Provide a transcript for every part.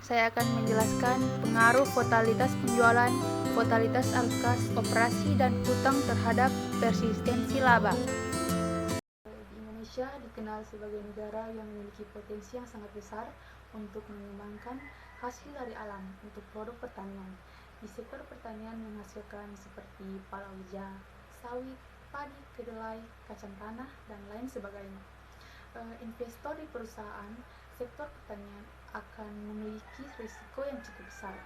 saya akan menjelaskan pengaruh volatility penjualan, volatility arus kas operasi, dan hutang terhadap persistensi laba. Di Indonesia dikenal sebagai negara yang memiliki potensi yang sangat besar untuk mengembangkan hasil dari alam untuk produk pertanian. Di sektor pertanian menghasilkan seperti palawija, sawit, padi, kedelai, kacang tanah, dan lain sebagainya. Investor di perusahaan sektor pertanian akan memiliki risiko yang cukup besar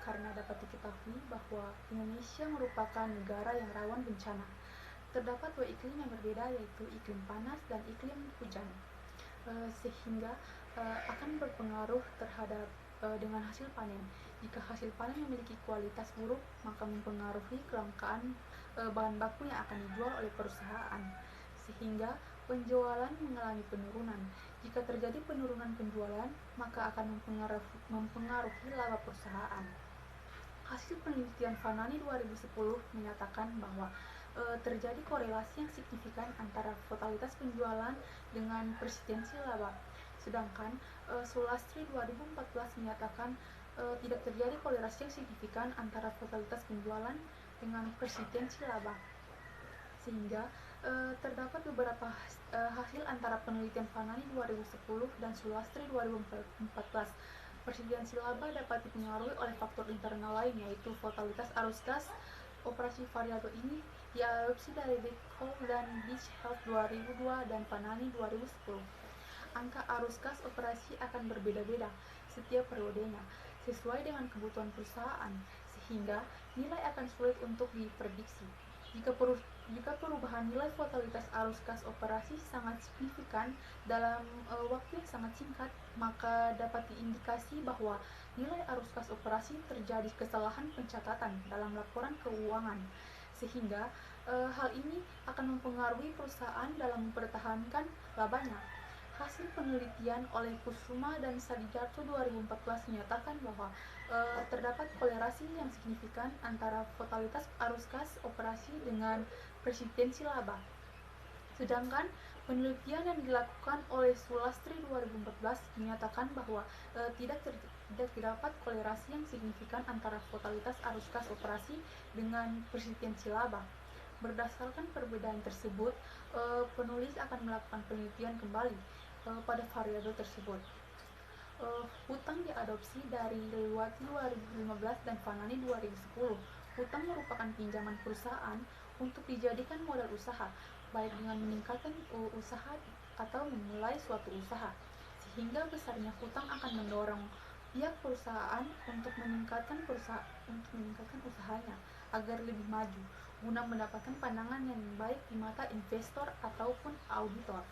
karena dapat diketahui bahwa Indonesia merupakan negara yang rawan bencana. Terdapat dua iklim yang berbeda, yaitu iklim panas dan iklim hujan, sehingga akan berpengaruh terhadap dengan hasil panen. Jika hasil panen memiliki kualitas buruk, maka mempengaruhi kelangkaan bahan baku yang akan dijual oleh perusahaan, sehingga penjualan mengalami penurunan. Jika terjadi penurunan penjualan, maka akan mempengaruhi laba perusahaan. Hasil penelitian Fanani 2010 menyatakan bahwa terjadi korelasi yang signifikan antara volatility penjualan dengan persistensi laba. Sedangkan Sulastri 2014 menyatakan tidak terjadi korelasi yang signifikan antara volatility penjualan dengan persistensi laba. Sehingga terdapat beberapa hasil antara penelitian Fanani 2010 dan Sulastri 2014. Persistensi laba dapat dipengaruhi oleh faktor internal lain, yaitu volatilitas arus kas operasi. Variabel ini diadopsi dari Beckhoff dan Beach Health 2002 dan Fanani 2010. Angka arus kas operasi akan berbeda-beda setiap periodenya sesuai dengan kebutuhan perusahaan, sehingga nilai akan sulit untuk diprediksi. Jika perubahan nilai volatilitas arus kas operasi sangat signifikan dalam waktu yang sangat singkat, maka dapat diindikasi bahwa nilai arus kas operasi terjadi kesalahan pencatatan dalam laporan keuangan, sehingga hal ini akan mempengaruhi perusahaan dalam mempertahankan labanya. Hasil penelitian oleh Kusuma dan Sadijarto 2014 menyatakan bahwa terdapat korelasi yang signifikan antara volatilitas arus kas operasi dengan persistensi laba. Sedangkan penelitian yang dilakukan oleh Sulastri 2014 menyatakan bahwa tidak terdapat korelasi yang signifikan antara volatilitas arus kas operasi dengan persistensi laba. Berdasarkan perbedaan tersebut, penulis akan melakukan penelitian kembali pada variabel tersebut. Hutang diadopsi dari Lewati 2015 dan Fanani 2010. Hutang merupakan pinjaman perusahaan untuk dijadikan modal usaha, baik dengan meningkatkan usaha atau memulai suatu usaha, sehingga besarnya hutang akan mendorong pihak perusahaan untuk meningkatkan usahanya agar lebih maju, guna mendapatkan pandangan yang baik di mata investor ataupun auditor.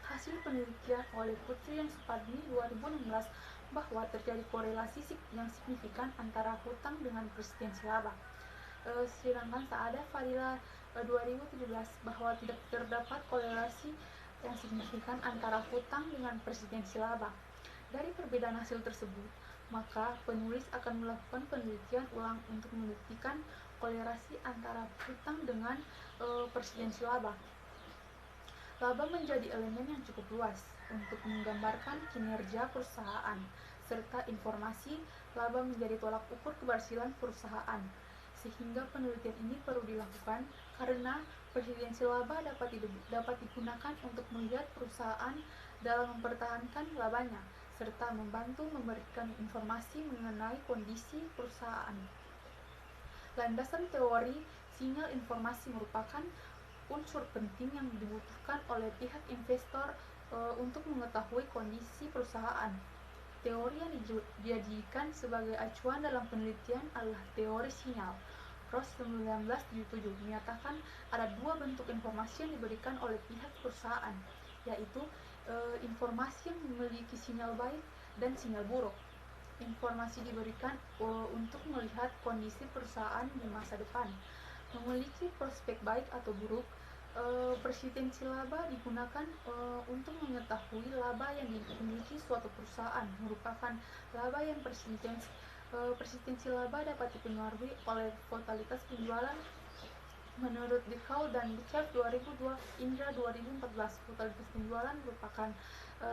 Hasil penelitian oleh Putri dan Supadmi 2016 bahwa terjadi korelasi yang signifikan antara hutang dengan persistensi laba. Sedangkan Saada Fadila 2017 bahwa tidak terdapat korelasi yang signifikan antara hutang dengan persistensi laba. Dari perbedaan hasil tersebut, maka penulis akan melakukan penelitian ulang untuk membuktikan korelasi antara hutang dengan persistensi laba. Laba menjadi elemen yang cukup luas untuk menggambarkan kinerja perusahaan, serta informasi laba menjadi tolak ukur keberhasilan perusahaan. Sehingga penelitian ini perlu dilakukan karena persistensi laba dapat digunakan untuk melihat perusahaan dalam mempertahankan labanya, serta membantu memberikan informasi mengenai kondisi perusahaan. Landasan teori sinyal informasi merupakan unsur penting yang dibutuhkan oleh pihak investor untuk mengetahui kondisi perusahaan. Teori yang dijadikan sebagai acuan dalam penelitian adalah teori sinyal. Ross 1977 menyatakan ada dua bentuk informasi yang diberikan oleh pihak perusahaan, yaitu informasi yang memiliki sinyal baik dan sinyal buruk. Informasi diberikan untuk melihat kondisi perusahaan di masa depan, memiliki prospek baik atau buruk. Persistensi laba digunakan untuk mengetahui laba yang dimiliki suatu perusahaan merupakan laba yang persistensi laba dapat dipengaruhi oleh volatilitas penjualan. Menurut Beckhoff dan Beckhoff 2002, Indra 2014, volatilitas penjualan merupakan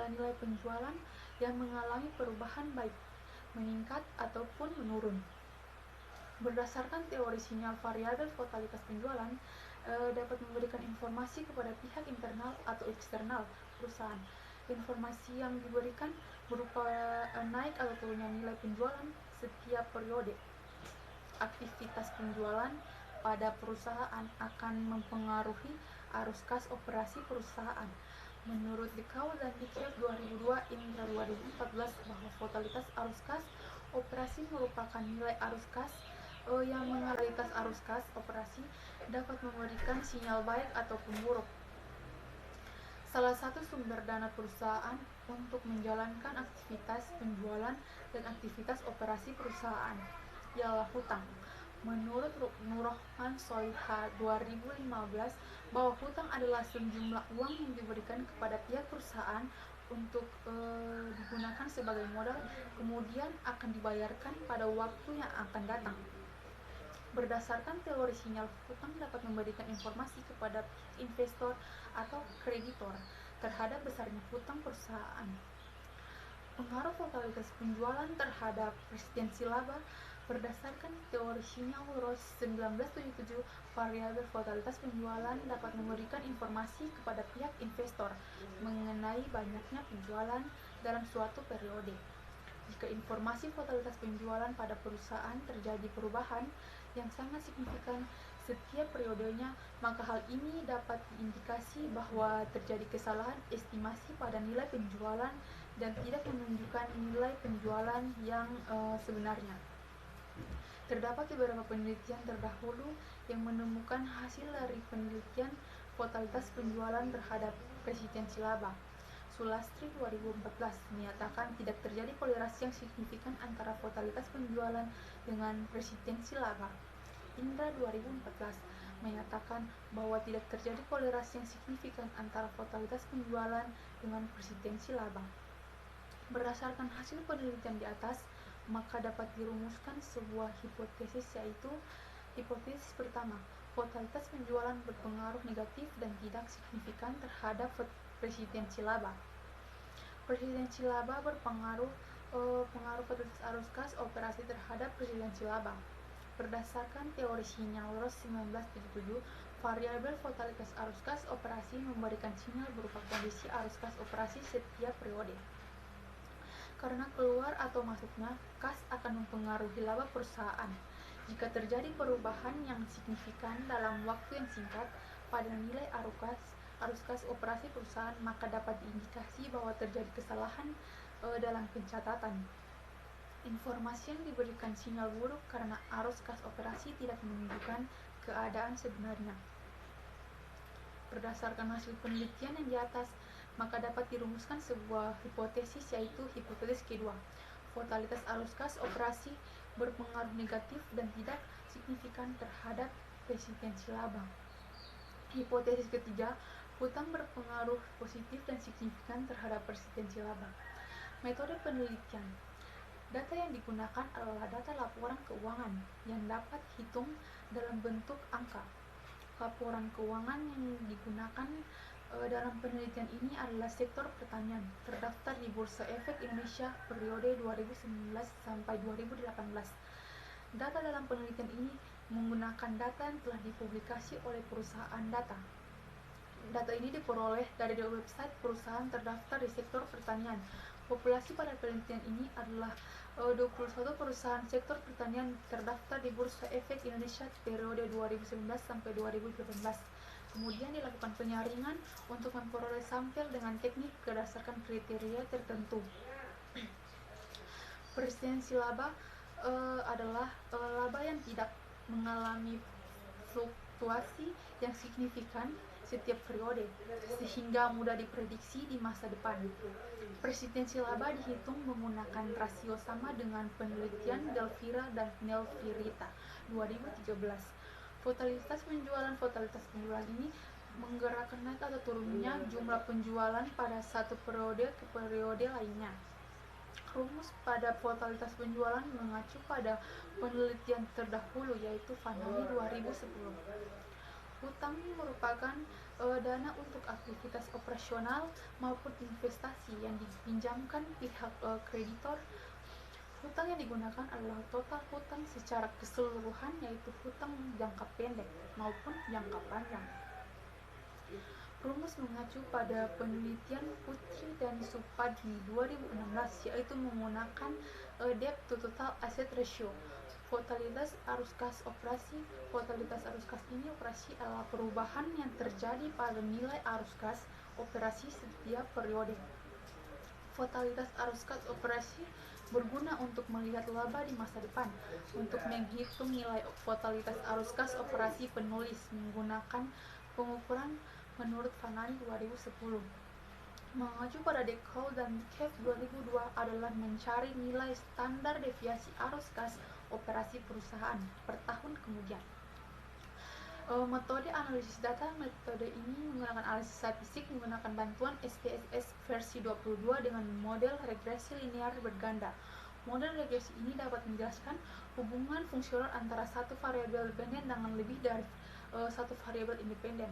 nilai penjualan yang mengalami perubahan baik meningkat ataupun menurun. Berdasarkan teori sinyal variabel volatiltas penjualan dapat memberikan informasi kepada pihak internal atau eksternal perusahaan. Informasi yang diberikan berupa naik atau turunnya nilai penjualan setiap periode. Aktivitas penjualan pada perusahaan akan mempengaruhi arus kas operasi perusahaan. Menurut Dekau dan Dikir 2002 Indra 2014 bahwa volatilitas arus kas operasi merupakan nilai arus kas yang mengalamitas arus kas operasi dapat memberikan sinyal baik ataupun buruk. Salah satu sumber dana perusahaan untuk menjalankan aktivitas penjualan dan aktivitas operasi perusahaan ialah hutang. Menurut Nurrohman Soliha 2015 bahwa hutang adalah sejumlah uang yang diberikan kepada pihak perusahaan untuk digunakan sebagai modal, kemudian akan dibayarkan pada waktu yang akan datang. Berdasarkan teori sinyal, hutang dapat memberikan informasi kepada investor atau kreditor terhadap besarnya hutang perusahaan. Pengaruh volatilitas penjualan terhadap presidensi laba. Berdasarkan teori sinyal Ross 1977, variabel volatilitas penjualan dapat memberikan informasi kepada pihak investor mengenai banyaknya penjualan dalam suatu periode. Jika informasi volatilitas penjualan pada perusahaan terjadi perubahan yang sangat signifikan setiap periodenya, maka hal ini dapat diindikasi bahwa terjadi kesalahan estimasi pada nilai penjualan dan tidak menunjukkan nilai penjualan yang sebenarnya. Terdapat beberapa penelitian terdahulu yang menemukan hasil dari penelitian volatilitas penjualan terhadap presidensi laba. Sulastri 2014 menyatakan tidak terjadi kolerasi yang signifikan antara volatilitas penjualan dengan presidensi laba. Indra 2014 menyatakan bahwa tidak terjadi kolerasi yang signifikan antara volatilitas penjualan dengan presidensi laba. Berdasarkan hasil penelitian di atas, maka dapat dirumuskan sebuah hipotesis, yaitu hipotesis pertama, volatilitas penjualan berpengaruh negatif dan tidak signifikan terhadap presidensi laba. Presidensi laba berpengaruh pengaruh volatilitas arus kas operasi terhadap presidensi laba. Berdasarkan teori sinyal Ross 1977, variabel volatilitas arus kas operasi memberikan sinyal berupa kondisi arus kas operasi setiap periode. Karena keluar atau masuknya kas akan mempengaruhi laba perusahaan. Jika terjadi perubahan yang signifikan dalam waktu yang singkat pada nilai arus kas operasi perusahaan, maka dapat diindikasi bahwa terjadi kesalahan dalam pencatatan. Informasi yang diberikan sinyal buruk karena arus kas operasi tidak menunjukkan keadaan sebenarnya. Berdasarkan hasil penelitian yang di atas, maka dapat dirumuskan sebuah hipotesis, yaitu hipotesis kedua, volatilitas arus kas operasi berpengaruh negatif dan tidak signifikan terhadap presidensi laba. Hipotesis ketiga, hutang berpengaruh positif dan signifikan terhadap presidensi laba. Metode penelitian. Data yang digunakan adalah data laporan keuangan yang dapat hitung dalam bentuk angka. Laporan keuangan yang digunakan dalam penelitian ini adalah sektor pertanian, terdaftar di Bursa Efek Indonesia periode 2019 sampai 2018. Data dalam penelitian ini menggunakan data yang telah dipublikasi oleh perusahaan data. Data ini diperoleh dari website perusahaan terdaftar di sektor pertanian. Populasi pada penelitian ini adalah 21 perusahaan sektor pertanian terdaftar di Bursa Efek Indonesia periode 2019 sampai 2018. Kemudian dilakukan penyaringan untuk memperoleh sampel dengan teknik berdasarkan kriteria tertentu. Presidensi laba adalah laba yang tidak mengalami fluktuasi yang signifikan setiap periode, sehingga mudah diprediksi di masa depan. Presidensi laba dihitung menggunakan rasio sama dengan penelitian Delvira dan Nelvirita 2013. Volatilitas penjualan ini menggerakkan naik atau turunnya jumlah penjualan pada satu periode ke periode lainnya. Rumus pada volatilitas penjualan mengacu pada penelitian terdahulu, yaitu Vanoni 2010. Hutang merupakan dana untuk aktivitas operasional maupun investasi yang dipinjamkan pihak kreditor. Hutang Hutang yang digunakan adalah total hutang secara keseluruhan, yaitu hutang jangka pendek maupun jangka panjang. Rumus mengacu pada penelitian Putri dan Supadmi 2016, yaitu menggunakan debt to total asset ratio. Volatilitás arus kas operasi. Volatilitás arus kas ini operasi adalah perubahan yang terjadi pada nilai arus kas operasi setiap periode. Volatilitás arus kas operasi berguna untuk melihat laba di masa depan. Untuk menghitung nilai volatilitas arus kas operasi, penulis menggunakan pengukuran menurut Fanani 2010. Mengacu pada Dekau dan Kev 2002 adalah mencari nilai standar deviasi arus kas operasi perusahaan per tahun kemudian. Metode analisis data. Metode ini menggunakan analisis statistik menggunakan bantuan SPSS versi 22 dengan model regresi linear berganda. Model regresi ini dapat menjelaskan hubungan fungsional antara satu variabel dependen dengan lebih dari satu variabel independen.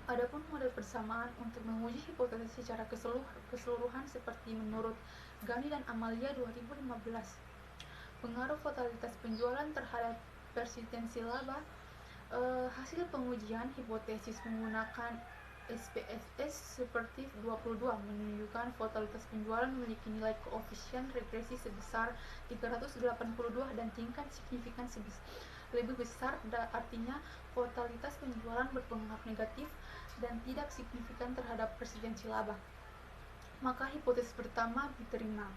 Adapun model persamaan untuk menguji hipotesis secara keseluruhan seperti menurut Gani dan Amalia 2015. Pengaruh volatilitas penjualan terhadap persistensi laba. Hasil pengujian hipotesis menggunakan SPSS seperti 22 menunjukkan volatilitas penjualan memiliki nilai koefisien regresi sebesar 382 dan tingkat signifikan lebih besar, artinya volatilitas penjualan berpengaruh negatif dan tidak signifikan terhadap persistensi laba. Maka hipotesis pertama diterima.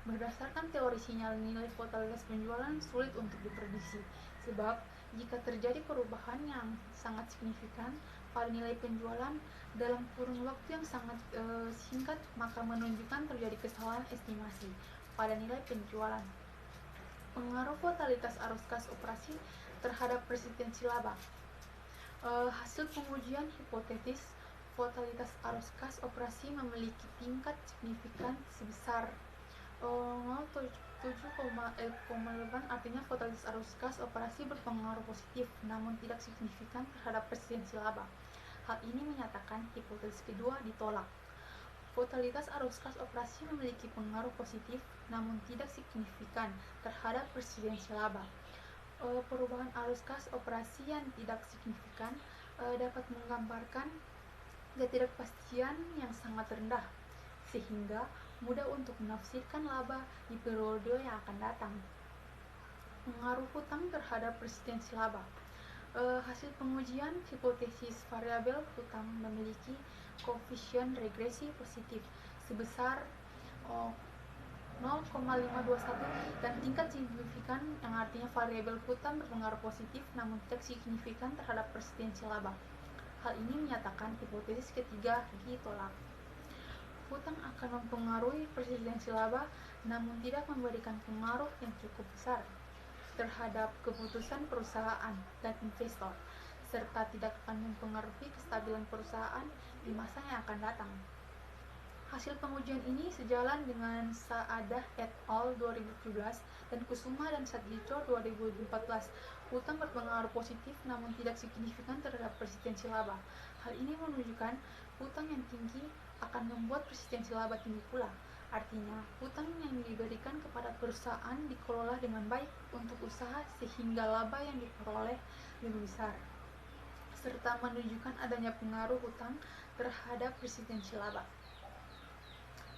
Berdasarkan teori sinyal, nilai volatilitas penjualan sulit untuk diprediksi, sebab jika terjadi perubahan yang sangat signifikan pada nilai penjualan dalam kurun waktu yang sangat singkat, maka menunjukkan terjadi kesalahan estimasi pada nilai penjualan. Pengaruh volatilitas arus kas operasi terhadap persistensi laba. Hasil pengujian hipotesis volatilitas arus kas operasi memiliki tingkat signifikan sebesar 0,7,8, artinya volatilitas arus kas operasi berpengaruh positif namun tidak signifikan terhadap persistensi laba. Hal ini menyatakan hipotesis kedua ditolak. Volatilitas arus kas operasi memiliki pengaruh positif namun tidak signifikan terhadap persistensi laba. Perubahan arus kas operasi yang tidak signifikan dapat menggambarkan ketidakpastian yang sangat rendah, sehingga mudah untuk menafsirkan laba di periode yang akan datang. Pengaruh hutang terhadap persistensi laba. Hasil pengujian hipotesis variabel hutang memiliki koefisien regresi positif sebesar 0,521 dan tingkat signifikan, yang artinya variabel hutang berpengaruh positif namun tidak signifikan terhadap persistensi laba. Hal ini menyatakan hipotesis ketiga ditolak. Hutang akan mempengaruhi persistensi laba namun tidak memberikan pengaruh yang cukup besar terhadap keputusan perusahaan dan investor, serta tidak akan mempengaruhi kestabilan perusahaan di masa yang akan datang. Hasil pengujian ini sejalan dengan Saadah et al. 2017 dan Kusuma dan Sadjico 2014. Hutang berpengaruh positif namun tidak signifikan terhadap persistensi laba. Hal ini menunjukkan hutang yang tinggi akan membuat persistensi laba tinggi pula. Artinya, hutang yang diberikan kepada perusahaan dikelola dengan baik untuk usaha sehingga laba yang diperoleh lebih besar, serta menunjukkan adanya pengaruh hutang terhadap persistensi laba.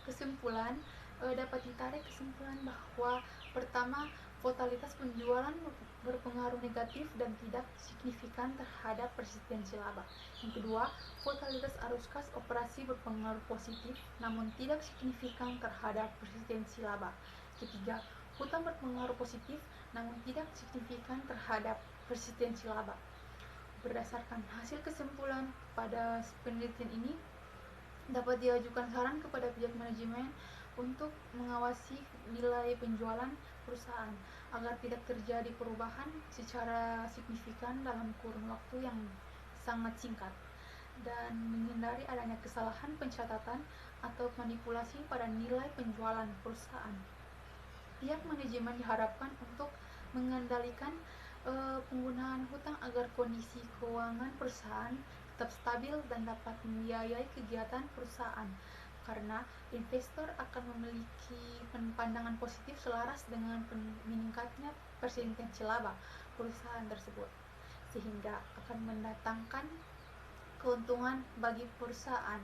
Kesimpulan, dapat ditarik kesimpulan bahwa pertama, volatilitas penjualan berpengaruh negatif dan tidak signifikan terhadap persistensi laba. Yang kedua, volatilitas arus kas operasi berpengaruh positif namun tidak signifikan terhadap persistensi laba. Ketiga, hutang berpengaruh positif namun tidak signifikan terhadap persistensi laba. Berdasarkan hasil kesimpulan pada penelitian ini, dapat diajukan saran kepada pihak manajemen untuk mengawasi nilai penjualan perusahaan agar tidak terjadi perubahan secara signifikan dalam kurun waktu yang sangat singkat dan menghindari adanya kesalahan pencatatan atau manipulasi pada nilai penjualan perusahaan. Pihak manajemen diharapkan untuk mengendalikan penggunaan hutang agar kondisi keuangan perusahaan tetap stabil dan dapat membiayai kegiatan perusahaan karena investor akan memiliki pandangan positif selaras dengan meningkatnya persentasenya laba perusahaan tersebut, sehingga akan mendatangkan keuntungan bagi perusahaan.